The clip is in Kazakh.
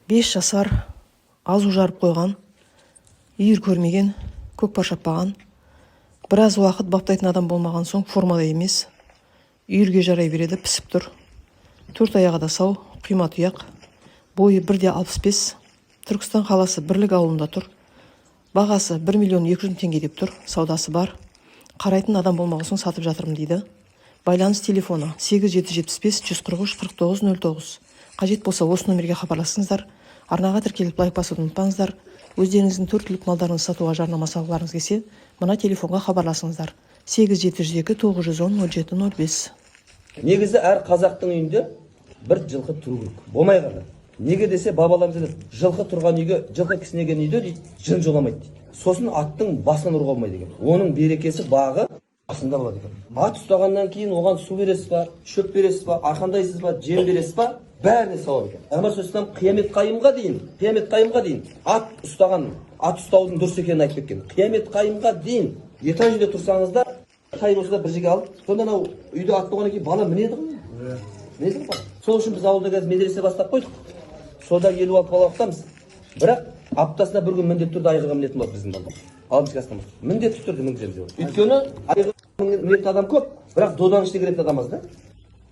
5 жасар, азу жарып қойған, үйір көрмеген, көкпар шаппаған, біраз уақыт баптайтын адам болмаған соң формада емес, үйірге жарай береді, пісіп тұр. 4 аяғы да сау, құйма тұяқ, бойы 1,65, Түркістан қаласы Бірлік ауылында тұр. Бағасы 1.200.000 теңге деп тұр, саудасы бар. Қарайтын адам болмаған соң сатып жатырмын дейді. Байланыс телефоны 8775-143-4909. Қажет болса осы номерге хабарласыңыздар. Арнаға тіркеліп лайк басуды ұмытпаңыздар. Өздеріңіздің 4 түлік малдарыңызды сатуға жарнама салғыларыңыз келсе, мына телефонға хабарласыңыздар. 8702-910-0705. Негізі әр қазақтың үйінде бір жылқы тұру керек. Болмай қалды. Неге десе бабаларымыз айтады, жылқы тұрған үйге, жылқы кісінеген үйде дейді, жын жоламайды дейді. Сосын аттың басынан ұруға болмайды екен. Оның берекесі бағы басында болады екен. Ат ұстағаннан кейін оған су бересіз ба, шөп бересіз ба, арқандайсыз ба, жем бересіз ба, бәріне сауап екен. Пайғамбар саллаллаху алейхи вассалам қиямет қайымға дейін ат ұстаған, ат ұстаудың дұрыс екенін айтып кеткен. Қиямет қайымға дейін етаж үйде тұрсаңыздар, тай болса да бір жерге алып, сонда анау үйде ат болғаннан кейін бала мінеді ғой. Мінеді ғой. Сол үшін біз ауылда қазір медресе бастап қойдық. Сода 56 бала оқытамыз. Бірақ аптасына бір күн міндетті түрде айғырға мінетін болады біздің балалар. 6 кластан бастап. Міндетті түрде мінгіземіз. Өйткені айғырға мінетін адам көп, бірақ додан ішіне кіретін адам аз да.